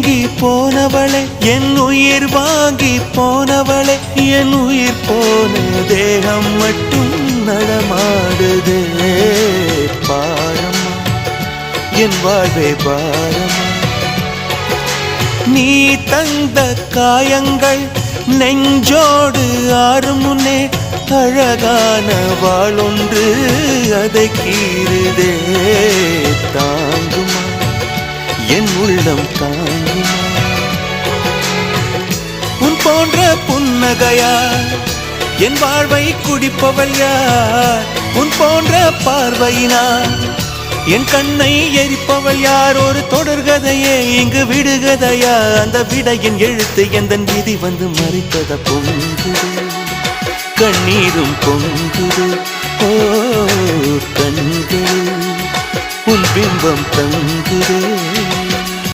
நீங்கி போனவளே என் உயிர் வாங்கி போனவளே என் உயிர் போன தேகம் மட்டும் நடமாடுதே பாரம்மா என் வாழ்வே பாரம்மா நீ தந்த காயங்கள் நெஞ்சோடு ஆறும் முன்னே அழகான வாளொன்று அதை கீறுதே தாங்குமா என் உள்ளம் தாங்குமா உன் போன்ற புன்னகையார் என் வாழ்வை குடிப்பவள் யார் உன் போன்ற பார்வையினார் என் கண்ணை எரிப்பவள் யார் ஒரு தொடர்கதையே இங்கு விடுகதையா அந்த விடையின் எழுத்து எந்தன் விதி வந்து மறைத்தத பொங்குது கண்ணீரும் பொங்குது ஓ கண்கள் உன் பிம்பம் தங்குதே